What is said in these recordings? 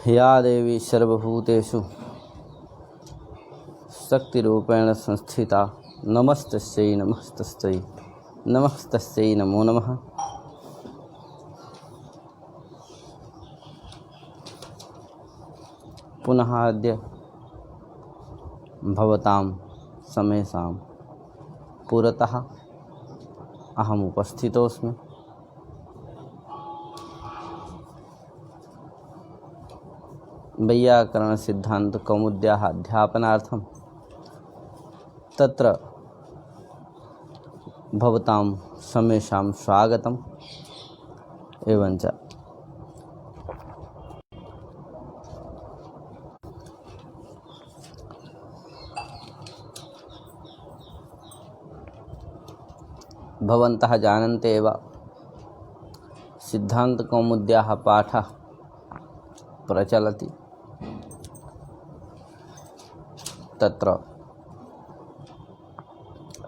या देवी सर्वभूतेषु शक्तिरूपेण संस्थिता नमस्तस्यै नमस्तस्यै नमस्तस्यै नमो नमः। पुनः अद्य भवतां समेषां पुरतः अहम् उपस्थितोऽस्मि। वैयाकरणसिद्धान्तकौमुद्याः अध्यापनार्थं तत्र भवतां समेषां स्वागतम्। एवञ्च भवन्तः जानन्ते एव सिद्धान्तकौमुद्याः पाठः प्रचलति। तत्र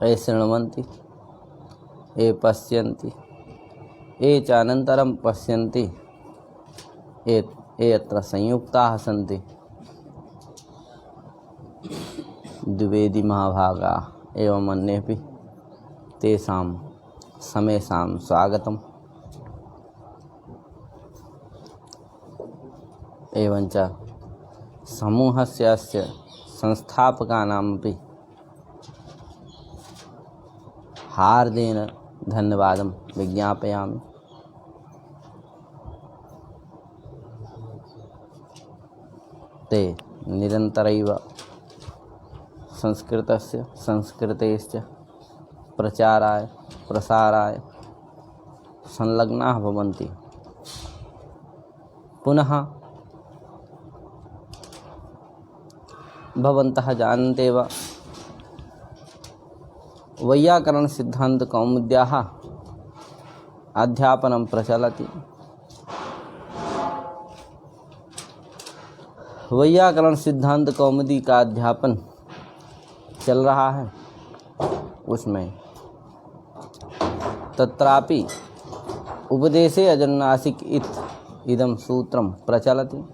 ये शृण्वन्ति, ये पश्यन्ति, ये च अनन्तरं पश्यन्ति, ये अत्र संयुक्ताः सन्ति। द्विवेदी महाभागाः एवं अन्येपि तेषां समेषां स्वागतम्। एवञ्च समूहस्य अस्य संस्थापकानामपि हार्देन धन्यवादं विज्ञापयामि। ते निरन्तरैव संस्कृतस्य संस्कृतेश्च प्रचाराय प्रसाराय संलग्नाः भवन्ति। पुनः भवन्तः जानन्ते एव वैयाकरणसिद्धान्तकौमुद्याः अध्यापनं प्रचलति। वैयाकरणसिद्धान्तकौमुदी का अध्यापन चल रहा है। उसमें तत्रापि उपदेशे अजन्नासिक इदं सूत्रं प्रचलति।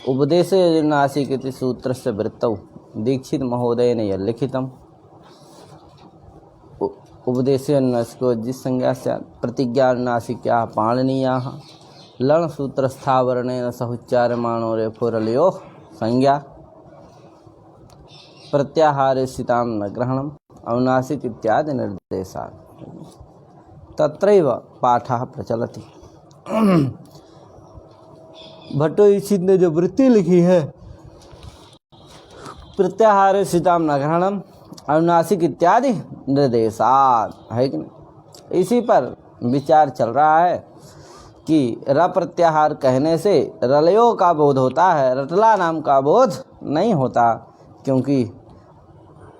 उपदेशे अजन्नासिक इति सूत्रस्य वृत्तौ दीक्षित महोदयेन यल्लिखितम्। उपदेशे अन्नासिको जिस संज्ञा स्यात् प्रतिज्ञान्नासिक्याः पाणिनीयाः लणसूत्रस्थावरणेन सह उच्चार्यमाणो रेफोरलयोः संज्ञा प्रत्याहारे स्थितां न ग्रहणम् अनुनासिक इत्यादि निर्देशात् तत्रैव पाठः प्रचलति। भट्टो दीक्षित ने जो वृत्ति लिखी है प्रत्याहारे स्थितां न ग्रहणम् अनुनासिक इत्यादि निर्देशात्, है कि नहीं? इसी पर विचार चल रहा है कि र प्रत्याहार कहने से रलयों का बोध होता है, रटला नाम का बोध नहीं होता। क्योंकि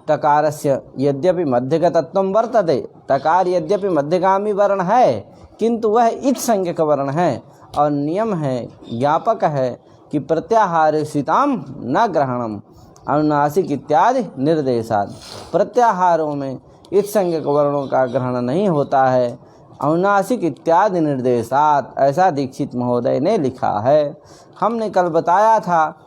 टकारस्य यद्यपि मध्यगतत्वं वर्तते, टकार यद्यपि मध्यगामी वर्ण है किंतु वह इत् संज्ञक वर्ण है और नियम है, ज्ञापक है कि प्रत्याहारे स्थितां न ग्रहणम् अनुनासिक इत्यादि निर्देशात्। प्रत्याहारों में इत् संज्ञक वर्णों का ग्रहण नहीं होता है अनुनासिक इत्यादि निर्देशात्, ऐसा दीक्षित महोदय ने लिखा है। हमने कल बताया था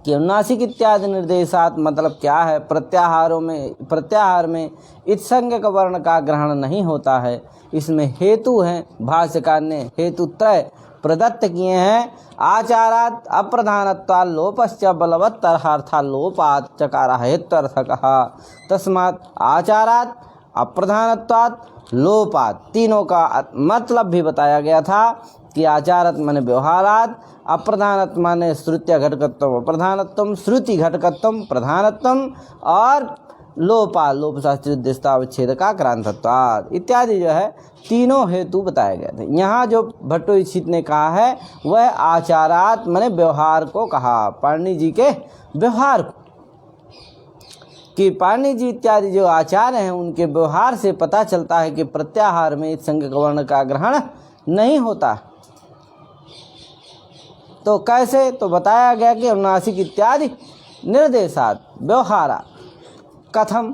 कि अनुनासिक इत्यादि निर्देशात् मतलब क्या है। प्रत्याहार में इत् संज्ञक वर्ण का ग्रहण नहीं होता है। इसमें हेतु हैं, भाष्यकार ने हेतु त्रय प्रदत्त किए हैं। आचारात् अप्रधानत्वात् लोपश्च बलवत्तरहार्थात् लोपात् चकार हेत्वर्थकः। तस्मात् आचारात् अप्रधानत्वात् लोपात् तीनों का मतलब भी बताया गया था कि आचारत माने व्यवहारात्, अप्रधानत्व माने श्रुत्य घटकत्वम अप्रधानत्वम, श्रुति घटकत्वम प्रधानत्वम और लोपा लोप शास्त्रीय उद्देश्यतावच्छेद का क्रांतत्वात् इत्यादि जो है तीनों हेतु बताए गए थे। यहाँ जो भट्टो दीक्षित ने कहा है वह आचारात माने व्यवहार को कहा, पाणिनि जी के व्यवहार को, कि पाणिनि जी इत्यादि जो आचार्य हैं उनके व्यवहार से पता चलता है कि प्रत्याहार में इस संज्ञक वर्ण का ग्रहण नहीं होता। तो कैसे? तो बताया गया कि अनुनासिक इत्यादि निर्देशात् व्यवहारात्। कथम?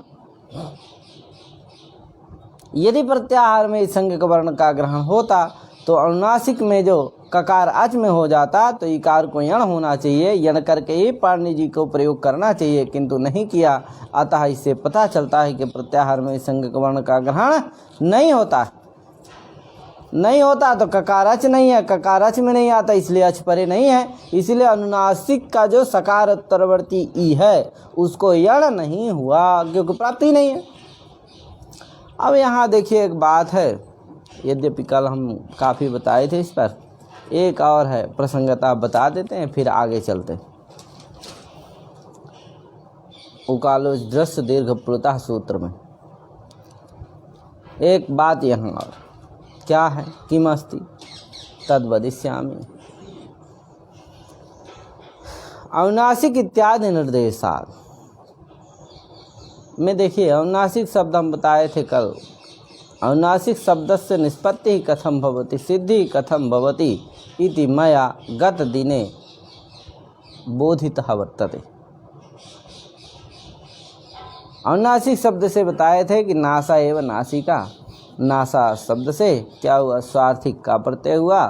यदि प्रत्याहार में इस संज्ञक वर्ण का ग्रहण होता तो अनुनासिक में जो ककार अच में हो जाता तो इकार को यण होना चाहिए, यण करके ही पाणिनि जी को प्रयोग करना चाहिए, किंतु नहीं किया। अतः इससे पता चलता है कि प्रत्याहार में संज्ञक वर्ण का ग्रहण नहीं होता। नहीं होता तो ककार अच नहीं है, ककार अच में नहीं आता इसलिए अच परे नहीं है। इसलिए अनुनासिक का जो सकार उत्तरवर्ती ई है उसको यण नहीं हुआ, क्योंकि प्राप्ति नहीं है। अब यहाँ देखिए एक बात है, यद्यपि कल हम काफ़ी बताए थे इस पर, एक और है प्रसंगता बता देते हैं फिर आगे चलते। उकालोच दृश्य दीर्घ प्लुतः सूत्र में एक बात यहाँ और क्या है, किम अस्ति तद वदिष्यामि। अनुनासिक इत्यादि निर्देशात् में देखिए अनुनासिक शब्द हम बताए थे कल। अनुनासिक शब्दस्य निष्पत्ति कथम भवति सिद्धि कथम भवति इति मया गत दिने बोधितः वर्तते। अनुनासिक शब्द से बताए थे कि नासा एवं नासिका, नासा शब्द से क्या हुआ, स्वार्थिक का प्रत्यय हुआ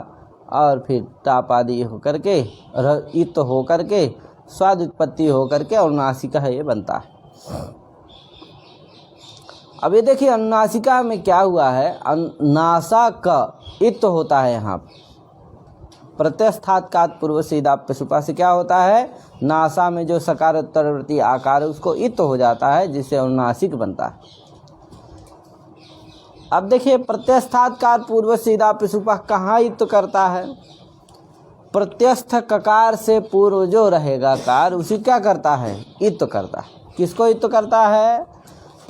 और फिर टाप आदि होकर के इत होकर के स्वाद उत्पत्ति होकर के अनुनासिका है ये बनता है। अब ये देखिए अनुनासिका में क्या हुआ है, नासा का इत होता है यहाँ प्रत्यस्थात कात पूर्व सीधाप्य सुपा से क्या होता है, नासा में जो सकार उत्तरवर्ती आकार है उसको इत हो जाता है जिससे अनुनासिक बनता है। अब देखिए प्रत्यस्थात कार पूर्व सीधाप्य सुपा कहाँ इत करता है, प्रत्यस्थ ककार से पूर्व जो रहेगा कार उसी क्या करता है, इत करता है। किसको इत करता है,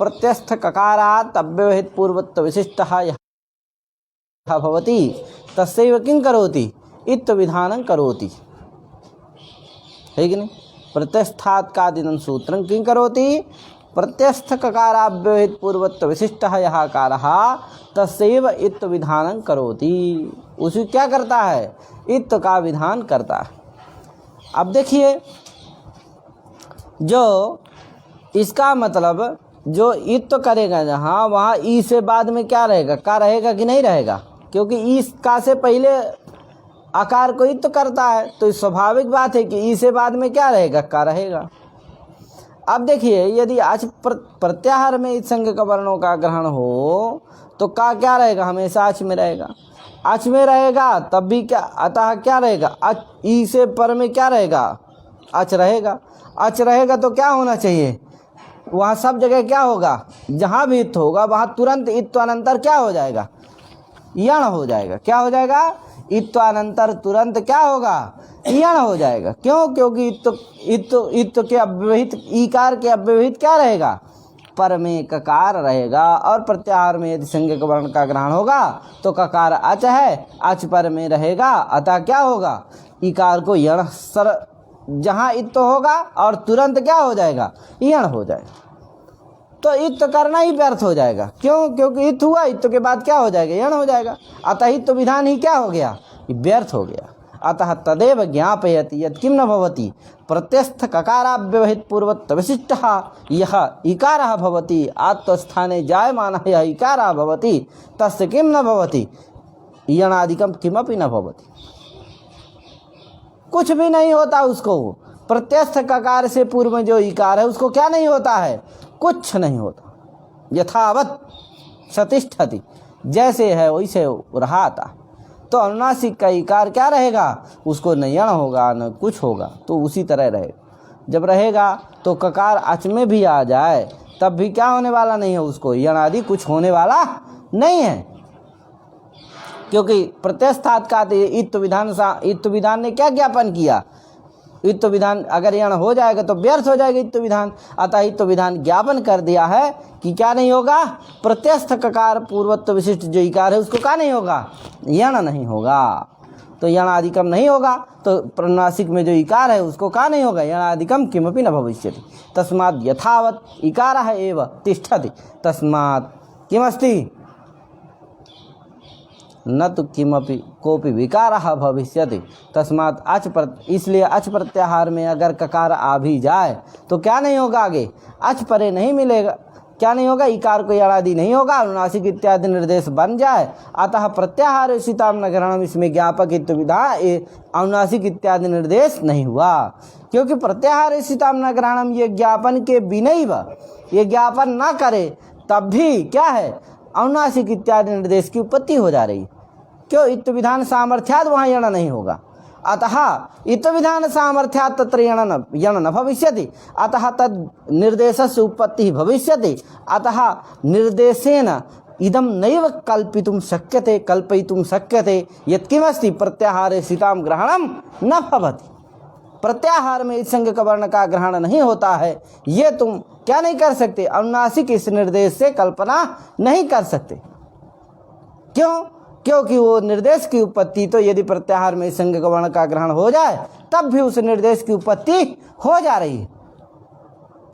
प्रत्यस्थ ककारात् अव्यवहित पूर्वत्व विशिष्टः यः भवति तस्यैव किं करोति इत्थ विधानं करोति, है कि नहीं। प्रत्यस्थात् कादिदं सूत्रं किं करोति, प्रत्यस्थ ककाराव्यवहित पूर्वत्व विशिष्टः यः कारः तस्यैव इत्थ विधानं करोति, उसी क्या करता है, इत्थ का विधान करता है। अब देखिए जो इसका मतलब जो इत करेगा जहाँ वहाँ ई से बाद में क्या रहेगा, का रहेगा कि नहीं रहेगा, क्योंकि ई का से पहले आकार को इत करता है तो स्वाभाविक बात है कि ई से बाद में क्या रहेगा, का रहेगा। अब देखिए यदि आज प्रत्याहार में इस संज्ञक वर्णों का ग्रहण हो तो का क्या रहेगा, हमेशा अच में रहेगा। अच में रहेगा तब भी क्या, अतः क्या रहेगा, अच ई से पर में क्या रहेगा, अच रहेगा। अच रहेगा तो क्या होना चाहिए, वहाँ सब जगह क्या होगा, जहाँ भी इत होगा वहाँ तुरंत इत्वानंतर क्या हो जाएगा, यण हो जाएगा। क्या हो जाएगा, इत्वानंतर तुरंत क्या होगा, यण हो जाएगा। क्यों, क्योंकि इत के अव्यवहित ईकार के अव्यवहित क्या रहेगा, पर में ककार रहेगा। और प्रत्याहार में यदि संज्ञक वर्ण का ग्रहण होगा तो ककार अच है, अच पर में रहेगा, अतः क्या होगा, ईकार को यण सर जहाँ इत होगा और तुरंत क्या हो जाएगा, यण हो जाएगा। तो इत करना ही व्यर्थ हो जाएगा। क्यों, क्योंकि इत हुआ, इत के बाद क्या हो जाएगा, यण हो जाएगा। अतः इत विधान ही क्या हो गया, व्यर्थ हो गया। अतः तदेव ज्ञापयति यत् किं न भवति प्रत्यस्थ ककाराव्यवहित पूर्वत्व विशिष्टः यः इकारः भवति आत्मस्थाने जायमानः यः इकारः भवति तस्य किं न भवति यणादिकं किमपि न भवति, कुछ भी नहीं होता उसको। प्रत्यस्थ ककार से पूर्व में जो इकार है उसको क्या नहीं होता है, कुछ नहीं होता। यथावत सतिष्ठति, जैसे है वैसे रहा था। तो अनुनासिक का इकार क्या रहेगा, उसको न यण होगा न कुछ होगा, तो उसी तरह रहेगा। जब रहेगा तो ककार अच में भी आ जाए तब भी क्या होने वाला नहीं है, उसको यण आदि कुछ होने वाला नहीं है। क्योंकि प्रत्यस्थात का इत विधान ने क्या ज्ञापन किया, इत विधान अगर यण हो जाएगा तो व्यर्थ हो जाएगा इत विधान। अतः इत विधान ज्ञापन कर दिया है कि क्या नहीं होगा, प्रत्यस्थ ककार पूर्वत्व विशिष्ट जो इकार है उसको क्या नहीं होगा, यण नहीं होगा। तो यणादिकम नहीं होगा तो अनुनासिक में जो इकार है उसको क्या नहीं होगा, यणादिकम किमपि न भविष्यति। तस्मात् यथावत इकारः एव तिष्ठति तस्मात् किमस्ति न तो किमपि कोपि विकारः भविष्यति तस्मात् अच इसलिए अच प्रत्याहार में अगर ककार आ भी जाए तो क्या नहीं होगा, आगे अच परे नहीं मिलेगा, क्या नहीं होगा, इकार को यणादि नहीं होगा, अनुनासिक इत्यादि निर्देश बन जाए, अतः प्रत्याहार इशिताम न ग्रहणम, इसमें ज्ञापक इत्त विधा अनुनासिक इत्यादि निर्देश नहीं हुआ, क्योंकि प्रत्याहार इशिताम न ग्रहणम ये ज्ञापन के बिना ही ये ज्ञापन ना करे तब भी क्या है, अनुनासिक इत्यादि निर्देश की उत्पत्ति हो जा रही। क्यों, इत्त विधान सामर्थ्याद वहाँ यण नहीं होगा, अतः इत्त विधान सामर्थ्यात् तत्र यण न भविष्यति, अतः तद निर्देशस्य उत्पत्तिः भविष्यति, अतः निर्देशेन इदं नैव कल्पितुं शक्यते कल्पयितुं शक्यते यत्किमस्ति प्रत्याहारे सीताम ग्रहणम न भवति। प्रत्याहार में इस संज्ञक वर्ण का ग्रहण नहीं होता है, ये तुम क्या नहीं कर सकते, अनुनासिक इस निर्देश से कल्पना नहीं कर सकते। क्यों, क्योंकि वो निर्देश की उत्पत्ति तो यदि प्रत्याहार में संज्ञक वर्ण का ग्रहण हो जाए तब भी उस निर्देश की उत्पत्ति हो जा रही है,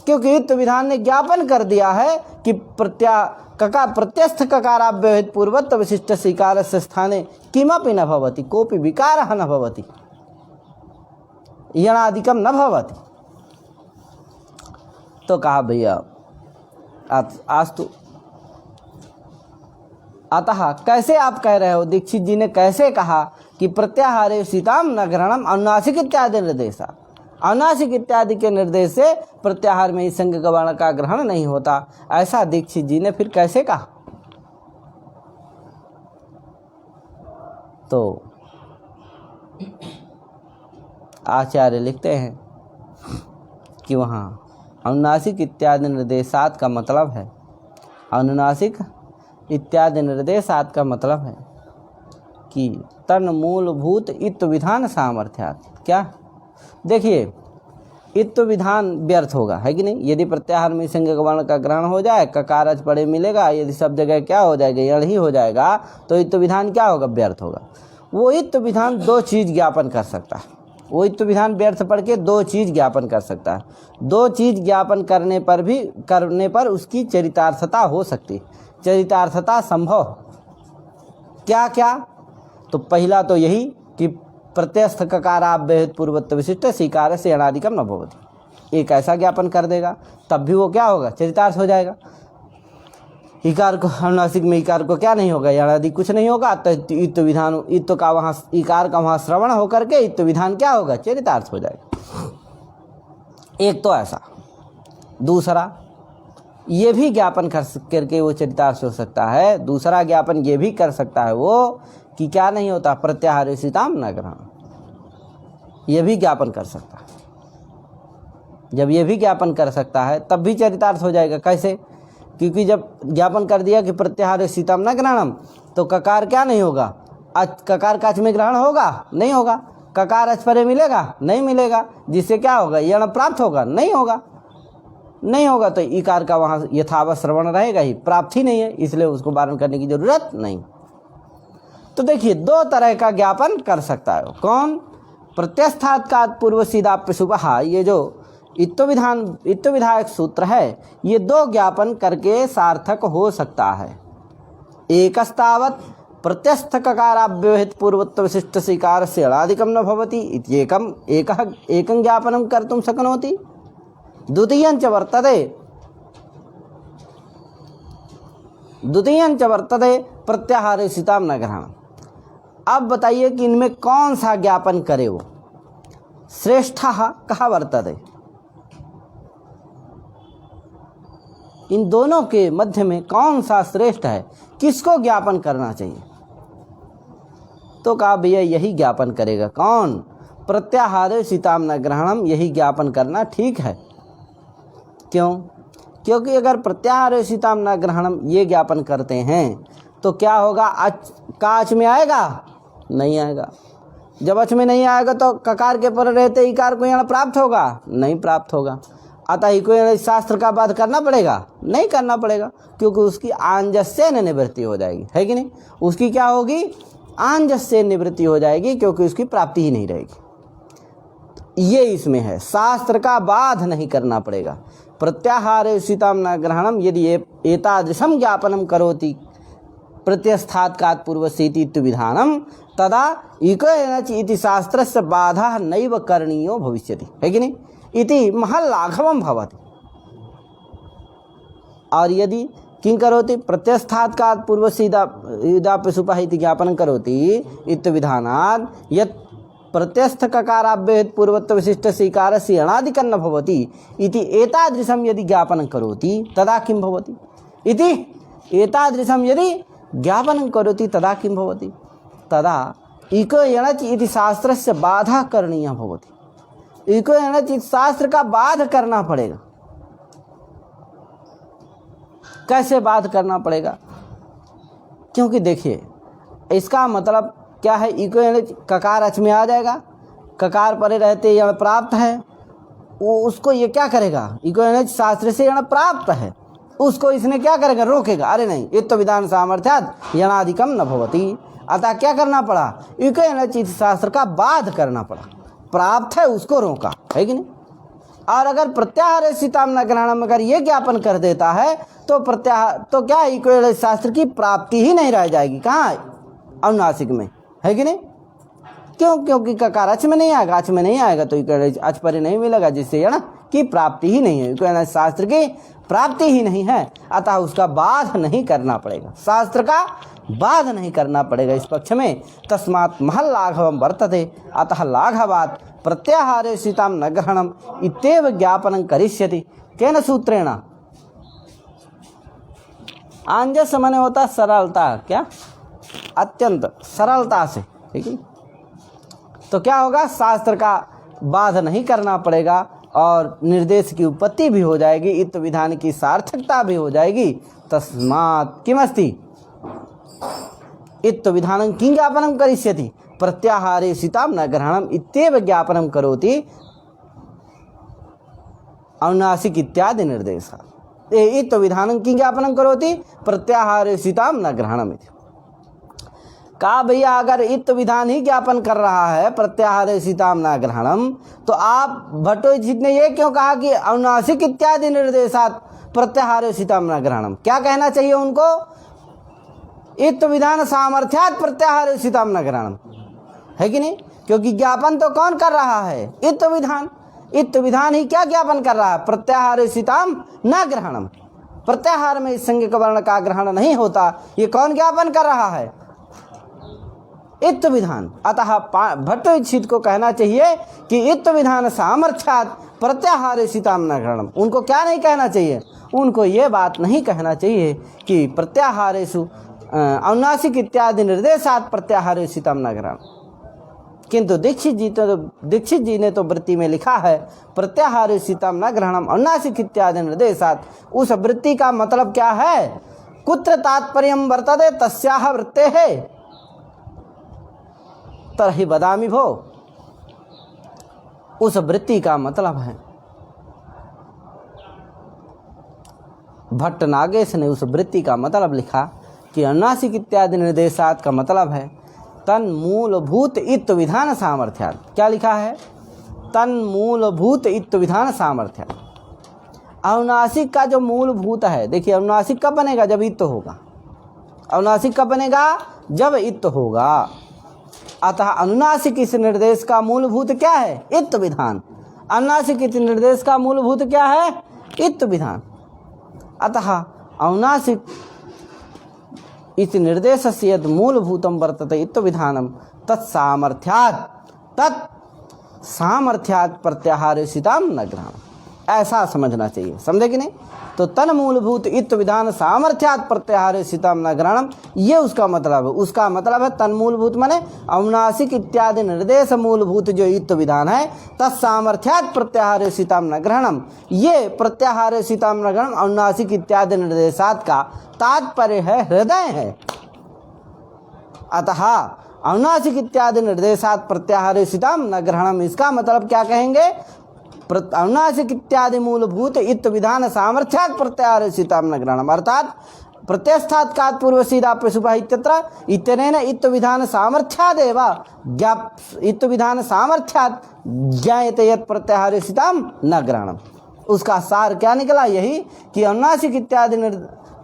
क्योंकि इत्त विधान ने ज्ञापन कर दिया है कि प्रत्यस्थ ककाराव्यवहित पूर्वत्व विशिष्ट स्वीकारस्य स्थाने किमपि न भवति, कोऽपि विकारः न भवति, यणादिकम न भवति। तो कहा भैया आस्तु, अतः कैसे आप कह रहे हो, दीक्षित जी ने कैसे कहा कि प्रत्याहारे सीताम न ग्रहणम अनुनासिक इत्यादि निर्देशा, अनुनासिक इत्यादि के निर्देश से प्रत्याहार में इस संज्ञक वर्ण का ग्रहण नहीं होता, ऐसा दीक्षित जी ने फिर कैसे कहा। तो आचार्य लिखते हैं कि वहाँ अनुनासिक इत्यादि निर्देशात का मतलब है, अनुनासिक इत्यादि निर्देशात का मतलब है कि तन मूलभूत इत्त विधान सामर्थ्यात। क्या, देखिए इत्त विधान व्यर्थ होगा, है कि नहीं, यदि प्रत्याहार में संज्ञक वर्ण का ग्रहण हो जाए, ककारज पड़े मिलेगा, यदि सब जगह क्या हो जाएगा, यण ही हो जाएगा, तो इत्त विधान क्या होगा, व्यर्थ होगा। वो इत्त विधान दो चीज़ ज्ञापन कर सकता है, वो इत्त विधान व्यर्थ पढ़ के दो चीज़ ज्ञापन कर सकता है, दो चीज़ ज्ञापन करने पर उसकी चरितार्थता हो सकती, चरितार्थता संभव। क्या क्या, तो पहला तो यही कि प्रत्यस्थ ककाराव्यवहित पूर्वत्व विशिष्ट स्वीकार से यणादिकम न भवति, एक ऐसा ज्ञापन कर देगा तब भी वो क्या होगा, चरितार्थ हो जाएगा। इकार को, अनुनासिक में इकार को क्या नहीं होगा, यणादि कुछ नहीं होगा, तो इत्त विधान, इत्त का वहाँ इकार का वहाँ श्रवण होकर के इत्त विधान क्या होगा, चरितार्थ हो जाएगा। एक तो ऐसा, दूसरा ये भी ज्ञापन करके वो चरितार्थ हो सकता है, दूसरा ज्ञापन ये भी कर सकता है वो कि क्या नहीं होता, प्रत्याहार सीताम न ग्रहण, ये भी ज्ञापन कर सकता है। जब ये भी ज्ञापन कर सकता है तब भी चरितार्थ हो जाएगा। कैसे, क्योंकि जब ज्ञापन कर दिया कि प्रत्याहार सीताम न ग्रहणम, तो ककार क्या नहीं होगा, ककार काच में ग्रहण होगा, नहीं होगा, ककार अचपरे मिलेगा, नहीं मिलेगा, जिससे क्या होगा, यण प्राप्त होगा, नहीं होगा, नहीं होगा, तो इकार का वहाँ यथावत श्रवण रहेगा ही, प्राप्त ही नहीं है, इसलिए उसको वारण करने की जरूरत नहीं। तो देखिए दो तरह का ज्ञापन कर सकता है, कौन, प्रत्यस्थात का पूर्व सीधा प्रसुभा, ये जो इत्त विधायक सूत्र है, ये दो ज्ञापन करके सार्थक हो सकता है। एकस्तावत् प्रत्यस्थ ककाराव्यवहित पूर्वत्व विशिष्ट स्वीकार से अणादिकम न भवति इत्येकं एकं ज्ञापनं कर्तुं शक्नोति। द्वितीयञ्च वर्तते प्रत्याहारे सीताम न ग्रहणम्। अब बताइए कि इनमें कौन सा ज्ञापन करे वो, श्रेष्ठः कः वर्तते, इन दोनों के मध्य में कौन सा श्रेष्ठ है, किसको ज्ञापन करना चाहिए। तो कहा भैया यही ज्ञापन करेगा, कौन, प्रत्याहारे सीताम न ग्रहणम, यही ज्ञापन करना ठीक है। क्यों, क्योंकि अगर प्रत्याहारे सीताम न ग्रहणम ये ज्ञापन करते हैं तो क्या होगा, काच में आएगा, नहीं आएगा। जब अच में नहीं आएगा तो ककार के पर रहते इकार को यण प्राप्त होगा, नहीं प्राप्त होगा। अतः ही कोई शास्त्र का बात करना पड़ेगा, नहीं करना पड़ेगा, क्योंकि उसकी आंजस्य निवृत्ति हो जाएगी, है कि नहीं, उसकी क्या होगी, आंजस्य निवृत्ति हो जाएगी, क्योंकि उसकी प्राप्ति ही नहीं रहेगी। ये इसमें है, शास्त्र का बाध नहीं करना पड़ेगा। प्रत्याहारे सीताम न ग्रहणम यदि एतादृशम ज्ञापनम करोति प्रत्यस्थात्कात् पूर्वस्येति विधानम तदा इको इति शास्त्रस्य बाधा नैव करणीयो भविष्यति, है कि नहीं, इति महल्लाघवम भवति। और यदि किं करोति प्रत्यस्थात्कात् पूर्वस्य इदाप्यसुपः इति ज्ञापनं करोति इत्विधानात् यत् प्रत्यस्थ ककाराभ्येत् पूर्वत्व विशिष्ट स्वीकारस्य अणादिकं न भवति इति एतादृशं यदि ज्ञापनं करोति तदा किं भवति इति एतादृशं यदि ज्ञापनं करोति तदा किं भवति तदा इको यणच इति शास्त्रस्य बाधा करणीया भवति। इको यणच इति शास्त्र का बाध करना पड़ेगा। कैसे बाध करना पड़ेगा? क्योंकि देखिए इसका मतलब क्या है, इको यणच ककार अच में आ जाएगा, ककार परे रहते यण प्राप्त है, वो उसको ये क्या करेगा, इको यणच शास्त्र से यण प्राप्त है, उसको इसने क्या करेगा, रोकेगा। अरे नहीं, ये तो विधान सामर्थ्यात् यणादिकम न भवति। अतः क्या करना पड़ा, इको यणच इति शास्त्र का बाध करना पड़ा। प्राप्त है उसको रोका, है कि नहीं। और अगर प्रत्याहार सीताम न ग्रहणम अगर ये ज्ञापन कर देता है तो प्रत्याहार तो क्या इको यणच शास्त्र की प्राप्ति ही नहीं रह जाएगी। कहाँ, अनुनासिक में, है कि नहीं। क्यों? क्योंकि ककार अच में नहीं आएगा, अच में नहीं आएगा तो इको यणच अच पर नहीं मिलेगा, जिससे यण की प्राप्ति ही नहीं है, इको यणच शास्त्र की प्राप्ति ही नहीं है। अतः उसका बाध नहीं करना पड़ेगा, शास्त्र का बाध नहीं करना पड़ेगा इस पक्ष में। तस्मात् महल लाघवम वर्तते, अतः लाघवात् प्रत्याहारे सीताम न ग्रहणम इत्येव ज्ञापनं करिष्यति। केन सूत्रेण? आंजस माने होता है सरलता, क्या अत्यंत सरलता से, ठीक है। तो क्या होगा, शास्त्र का बाध नहीं करना पड़ेगा और निर्देश की उत्पत्ति भी हो जाएगी, इत विधान की सार्थकता भी हो जाएगी। तस्मात् किमस्ति इत विधानं किं ज्ञापनं करिष्यति प्रत्याहारे सीतां न ग्रहणम इत्येव ज्ञापनं करोति अनुनासिक इत्यादि निर्देशात्। इत विधानं किं ज्ञापनं करोति प्रत्याहारे सीतां न ग्रहणम इति। कहा भैया अगर इत विधान ही ज्ञापन कर रहा है प्रत्याहारे सीताम न ग्रहणम, तो आप भट्टोजीत ने ये क्यों कहा कि अनुनासिक इत्यादि निर्देशात् प्रत्याहारे सीताम न ग्रहणम? क्या कहना चाहिए उनको, इत विधान सामर्थ्यात् प्रत्याहारे सीताम न ग्रहणम, है कि नहीं। क्योंकि ज्ञापन तो कौन कर रहा है, इत विधान। इत विधान ही क्या ज्ञापन कर रहा है, प्रत्याहारे सीताम न ग्रहणम। प्रत्याहार में इस संज्ञक वर्ण का ग्रहण नहीं होता, ये कौन ज्ञापन कर रहा है, इत विधान। अतः भट्टोजीत को कहना चाहिए कि इत विधान सामर्थ्यात् प्रत्याहारे सीताम न ग्रहणम। उनको क्या नहीं कहना चाहिए, उनको ये बात नहीं कहना चाहिए कि प्रत्याहारेषु अनुनासिक इत्यादि निर्देशात् प्रत्याहारे सीताम न ग्रहणम। किंतु दीक्षित जी ने तो वृत्ति में लिखा है प्रत्याहारे सीताम न ग्रहणम अनुनासिक इत्यादि निर्देशात्। उस वृत्ति का मतलब क्या है, कुत्र तात्पर्यं वर्तते तस्याः वृत्तेः तरहि वदामि भो। उस वृत्ति का मतलब है, भट्ट नागेश ने उस वृत्ति का मतलब लिखा कि अनुनासिक इत्यादि निर्देशात् का मतलब है तन मूलभूत इत विधान सामर्थ्यात्। क्या लिखा है, तन मूलभूत इत विधान सामर्थ्यात्। अनुनासिक का जो मूलभूत है, देखिए अनुनासिक कब बनेगा, जब इत होगा। अनुनासिक कब बनेगा, जब इत होगा। अतः अनुनासिक इस निर्देश का मूलभूत क्या है, इत विधान। अनुनासिक इस निर्देश का मूलभूत क्या है, इत विधान। अतः अनुनासिक इस निर्देशस्य यद् मूलभूतं वर्तते इत विधानं तत्सामर्थ्यात् प्रत्याहारे सीतां न ग्रहणम्। ऐसा समझना चाहिए, समझे कि नहीं। तो तन मूलभूत इत विधान सामर्थ्यात् प्रत्याहारे सीतां न ग्रहणम्, ये उसका मतलब है। उसका मतलब है तन मूलभूत माने अनुनासिक इत्यादि निर्देश मूलभूत जो इत विधान है तत्सामर्थ्यात् प्रत्याहारे सीतां न ग्रहणम्। ये प्रत्याहारे सीतां न ग्रहणम् अनुनासिक इत्यादि निर्देशात् का तात्पर्य है, हृदय है। अतः अनुनासिक इत्यादि निर्देशात् प्रत्याहारे सीतां न ग्रहणम्, इसका मतलब क्या कहेंगे, अनुनासिक इत्यादि मूलभूत इत विधान सामर्थ्यात् प्रत्याहारे सीतां न ग्रहणम्। अर्थात प्रत्यस्थात्कात् पूर्वसीदाप्यसुपः इत्यत्र इत्यनेन इत विधान सामर्थ्यादेव इत विधान सामर्थ्यात् ज्ञायते यत् प्रत्याहारे सीतां न ग्रहणम्। उसका सार क्या निकला, यही कि अनुनासिक इत्यादि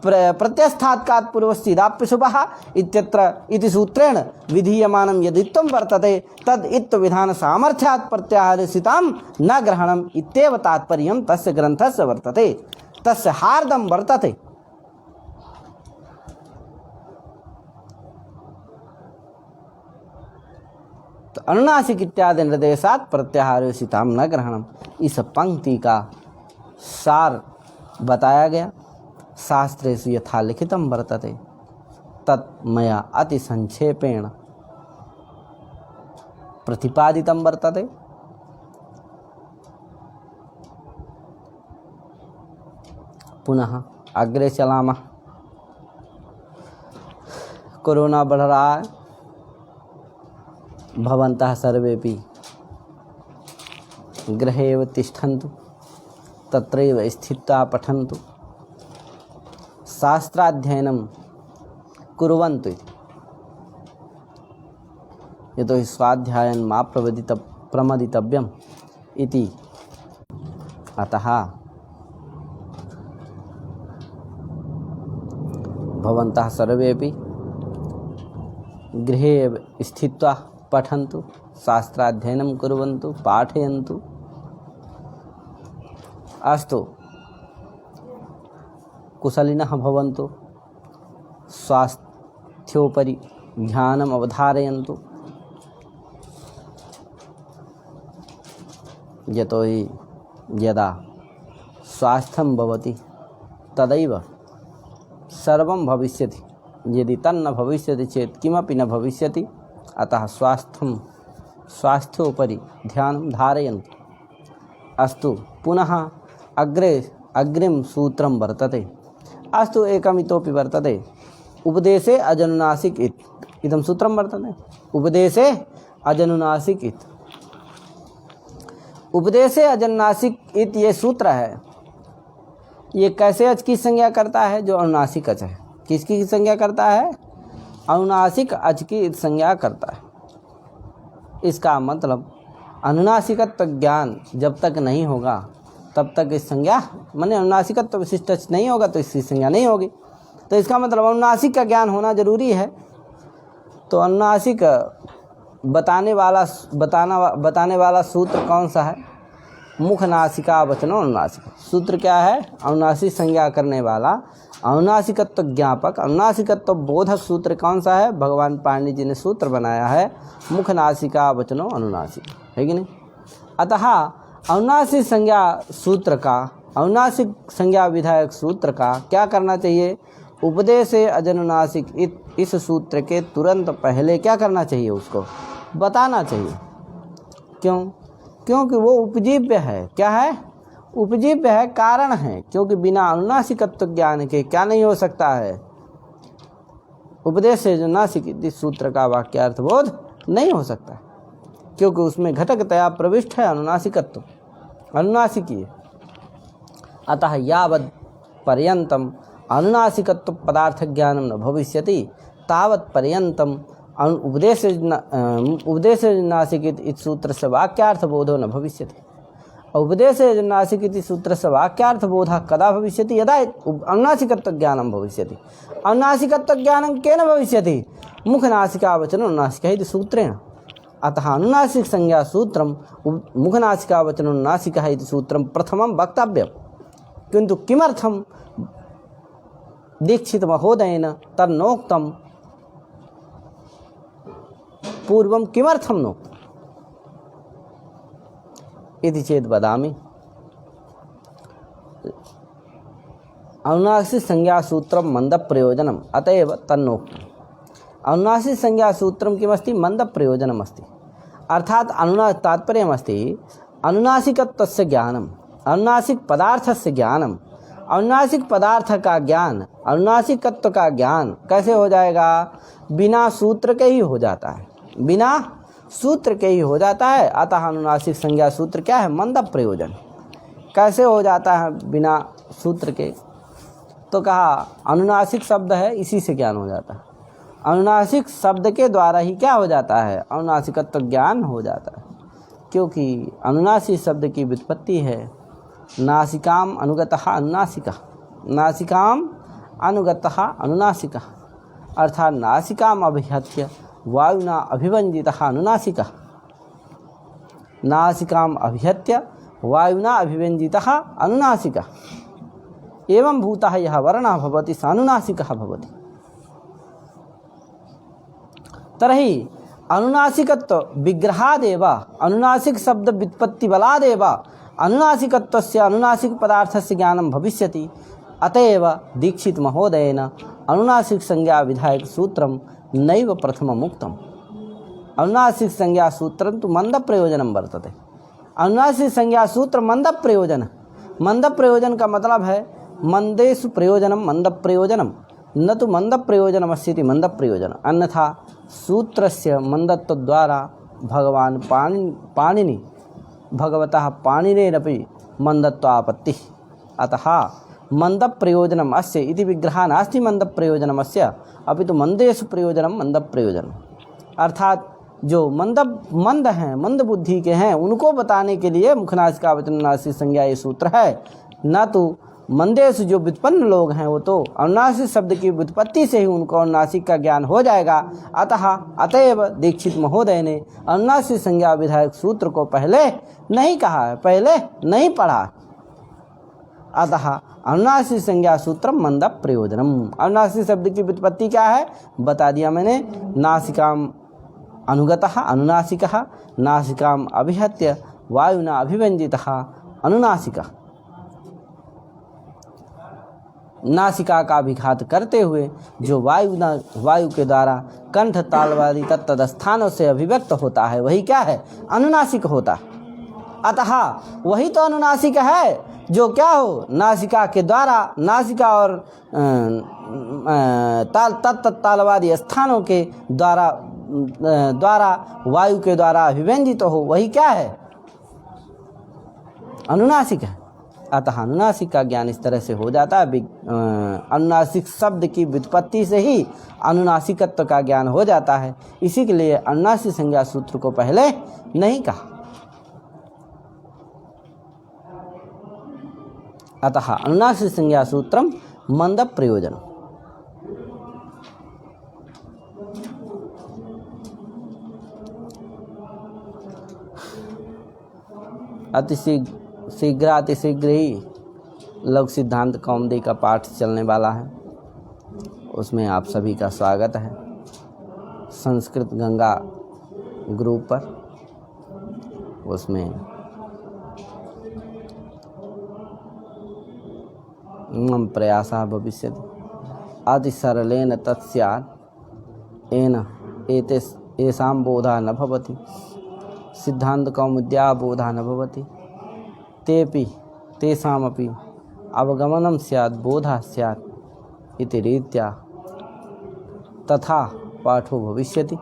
प्रत्यस्थात्कात् पूर्वसीदाप्यसुपः इत्यत्र इति सूत्रेण विधीयमानं यदित्वं वर्तते तद् इत विधान सामर्थ्यात् प्रत्याहारे सीतां न ग्रहणम् इत्येव तात्पर्यं तस्य ग्रन्थस्य वर्तते। तस्य हार्दं वर्तते। अनुनासिक इत्यादि निर्देशात् प्रत्याहारोचितां न ग्रहणम। इस पंक्ति का सार बताया गया। शास्त्रेषु यथा लिखितं वर्तते तत् मया अति संक्षेपेण प्रतिपादितं वर्तते। पुनः अग्रे चलामः। कोरोना बढ़ रहा है, भवन्तः सर्वेपि गृहे एव तिष्ठन्तु, तत्रैव स्थित्वा पठन्तु, शास्त्राध्ययनं कुर्वन्तु। यतोहि स्वाध्यायं मा प्रमदितव्यम् इति। अतः भवन्तः सर्वेपि गृहे एव स्थित्वा पठन्तु, शास्त्राध्ययनं कुर्वन्तु, पाठयन्तु। अस्तु, कुशलिनः भवन्तु, स्वास्थ्योपरि ध्यानम् अवधारयन्तु। यतोहि यदा स्वास्थ्यं भवति तदैव सर्वं भविष्यति। यदि तन्न भविष्यति चेत् किमपि न भविष्यति। अतः स्वास्थ्योपरि ध्यानं धारयन्तु। अस्तु, पुनः अग्रिम सूत्रं वर्तते। अस्तु, एकम् इतोपि वर्तते। उपदेशे अजनुनासिक इदं सूत्रं वर्तते। उपदेशे अजनुनासिक इति। उपदेशे अजनुनासिक इति ये सूत्र है, ये कैसे अच की संज्ञा करता है? जो अनुनासिक अच है। किसकी संज्ञा करता है? अनुनासिक अच की संज्ञा करता है। इसका मतलब अनुनासिकत्व ज्ञान जब तक नहीं होगा तब तक इस संज्ञा माने अनुनासिकत्व विशिष्ट अच नहीं होगा तो इसकी संज्ञा नहीं होगी। तो इसका मतलब अनुनासिक का ज्ञान होना जरूरी है। तो अनुनासिक बताने वाला सूत्र कौन सा है? मुख नासिका वचनो अनुनासिक। सूत्र क्या है? अनुनासिक संज्ञा करने वाला अनुनासिकत्व ज्ञापक अनुनासिकत्व बोधक सूत्र कौन सा है? भगवान पाणिनि जी ने सूत्र बनाया है मुख नासिका वचनो अनुनासिक, है कि नहीं? अतः अनुनासिक संज्ञा सूत्र का, अनुनासिक संज्ञा विधायक सूत्र का क्या करना चाहिए? उपदेशे अजनुनासिक इस सूत्र के तुरंत पहले क्या करना चाहिए? उसको बताना चाहिए। क्यों? क्योंकि वो उपजीव्य है। क्या है? उपजीव्य है, कारण है। क्योंकि बिना अनुनासिकत्व ज्ञान के क्या नहीं हो सकता है? उपदेश अजनुनासिक इस सूत्र का वाक्यार्थ बोध नहीं हो सकता, क्योंकि उसमें घटकतया प्रविष्ट है अनुनासिकत्व, अनुनासिकी। अतः यावत् पर्यन्तम अनुनासिकत्व पदार्थ ज्ञानम न भविष्यति तावत् पर्यन्तम उपदेश अजनुनासिक इति सूत्र से वाक्यार्थ बोधो न भविष्यति। उपदेश अजनुनासिक इति सूत्र से वाक्यार्थ बोधः कदा भविष्यति? यदा अनुनासिकत्व ज्ञानं भविष्यति। अनुनासिकत्व ज्ञानं केन भविष्यति? मुखनासिका वचनो अनुनासिका इति सूत्रेण। अतः अनुनासिक संज्ञा सूत्रम मुखनासिका वचनो अनुनासिका इति सूत्रम प्रथमं वक्तव्यं। किंतु किमर्थं दीक्षित महोदयेन तन्नोक्तं पूर्वं किमर्थं नोक्तम् इति चेत् वदामि। अनुनासिक संज्ञा सूत्रं मंद प्रयोजनम् अतएव तन्नोक्तम्। अनुनासिक संज्ञा सूत्रं किमस्ति? मंद प्रयोजनम् अस्ति। अर्थात तात्पर्यमस्ति अनुनासिकत्वस्य ज्ञानम्, अनुनासिक पदार्थस्य ज्ञानम्। अनुनासिक पदार्थ का ज्ञान, अनुनासिकत्व का ज्ञान कैसे हो जाएगा? बिना सूत्र के ही हो जाता है, बिना सूत्र के ही हो जाता है। अतः अनुनासिक संज्ञा सूत्र क्या है? मंद प्रयोजन। कैसे हो जाता है बिना सूत्र के? तो कहा अनुनासिक शब्द है, इसी से ज्ञान हो जाता है। अनुनासिक शब्द के द्वारा ही क्या हो जाता है? अनुनासिकत्व ज्ञान हो जाता है। क्योंकि अनुनासिक शब्द की व्युत्पत्ति है नासिकाम अनुगतः अनुनासिका, नासिकाम अनुगतः अनुनासिका, अर्थात नासिकाम अभिहत्य वायुना अभिवंजितः अनुनासिका, नासिकाम अभिहत्य वायुना अभिव्यंजितः अनुनासिका। एवं भूतः यः वर्णः भवति स अनुनासिकः भवति। तर्हि अनुनासिकत्व विग्रहादेव अनुनासिक शब्द व्युत्पत्ति बलादेव अनुनासिकत्वस्य अनुनासिक पदार्थस्य ज्ञानं भविष्यति। अतएव दीक्षित महोदयेन अनुनासिक संज्ञा विधायक सूत्रम नैव प्रथमम् उक्तम्। अनुनासिक संज्ञा सूत्रं तु मंद प्रयोजनं वर्तते। अनुनासिक संज्ञा सूत्र मंद प्रयोजन, मंद प्रयोजन का मतलब है मंदेषु प्रयोजनम मंद प्रयोजनम, न तो मंद प्रयोजनमस्ति मंद प्रयोजन। अन्यथा सूत्रस्य मंदत्व द्वारा भगवान पाणिनि भगवतः पाणिनेरपि मंदत्वापत्ति। अतः मंद प्रयोजनम अस्य इति विग्रह नास्ति मंद प्रयोजनम अस्य अपितु मंदेषु प्रयोजनम मंद प्रयोजन। अर्थात जो मंद हैं, मंद बुद्धि के हैं, उनको बताने के लिए मुखनासिकावचननासिक संज्ञा ये सूत्र है। न तो मंदेश जो व्युत्पन्न लोग हैं वो तो अनुनासिक शब्द की व्युत्पत्ति से ही उनको अनुनासिक का ज्ञान हो जाएगा। अतएव दीक्षित महोदय ने अनुनासिक संज्ञा विधायक सूत्र को पहले नहीं कहा है, पहले नहीं पढ़ा। अतः अनुनासिक संज्ञा सूत्रम मंद प्रयोजनम। अनुनासिक शब्द की व्युत्पत्ति क्या है बता दिया मैंने। नासिकाम अनुगतः अनुनासिकः, नासिकाम अभिहत्य वायुना अभिव्यंजितः अनुनासिकः। नासिका का विघात करते हुए जो वायु के द्वारा कंठ तालवादी तत्तद स्थानों से अभिव्यक्त होता है वही क्या है अनुनासिक होता है। अतः वही तो अनुनासिक है जो क्या हो नासिका के द्वारा, नासिका और तालवादी स्थानों के द्वारा वायु के द्वारा अभिव्यंजित हो, वही क्या है अनुनासिक है। अतः अनुनासिक का ज्ञान इस तरह से हो जाता है। अनुनासिक शब्द की व्युत्पत्ति से ही अनुनासिकत्व का ज्ञान हो जाता है। इसी के लिए अनुनासिक संज्ञा सूत्र को पहले नहीं कहा। अतः अनुनासिक संज्ञा सूत्रम मंद प्रयोजन। अतिशीघ्र ही लघु सिद्धांत कौमुदी का पाठ चलने वाला है, उसमें आप सभी का स्वागत है। संस्कृत गंगा ग्रुप पर उसमें मम प्रयासः भविष्यति अतिसरलेन तत्स्यात् येन एतेषां बोधा न भवति, सिद्धांत कौमुद्या बोधा न भवति, तेषामपि अवगमनं स्यात् बोधः स्यात् इति रीत्या तथा पाठो भविष्यति।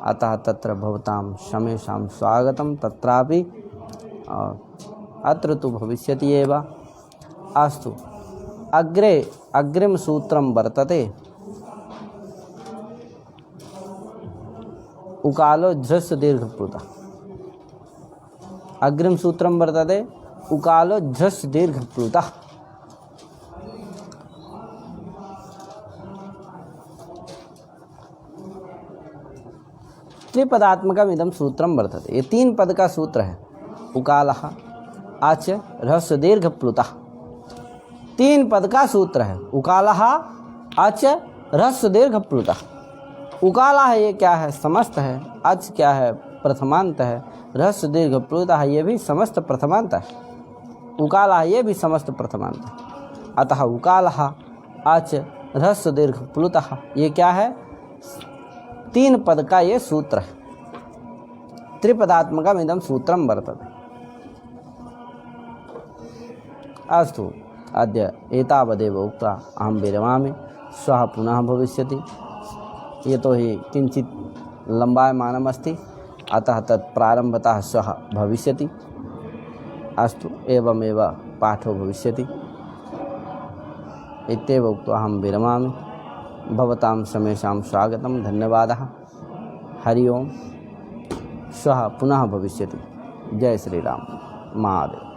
अतः तत्र भवतां समेषां स्वागतं। तत्रापि अत्र तु भविष्यति एव। अस्तु, अग्रिम सूत्रं वर्तते उकालो झ्रस्य दीर्घप्लुतः। अग्रिम सूत्रम वर्तते उकालो झ्रस्य दीर्घप्लुतः। त्रिपदात्मकम् इदं सूत्रम वर्तते। ये 3 पद का सूत्र है। उकालः आच ह्रस्व दीर्घप्लुतः, 3 पद का सूत्र है। उकालः आच ह्रस्व दीर्घप्लुतः। उकाला है ये क्या है समस्त है, अच क्या है प्रथमांत है, ह्रस्व दीर्घप्लुतः ये भी समस्त प्रथमांत है, उकाला ये भी समस्त प्रथमांत है। अतः उकालः आच ह्रस्व दीर्घप्लुतः ये क्या है 3 पद का ये सूत्र है। त्रिपदात्मकम् इदं सूत्रं वर्तते। अस्तु, अद्य एतावदेव उक्त्वा अहं विरमामि। श्वः पुनः भविष्यति। यतोहि किञ्चित् लम्बायमानमस्ति, अतः तत् प्रारम्भतः श्वः भविष्यति। अस्तु, एवमेव पाठो भविष्यति इत्येव उक्त्वा अहं विरमामि। भवतां समेषां स्वागतं, धन्यवादः। हरि ओम्। श्वः पुनः भविष्यति। जय श्री राम। महादेव।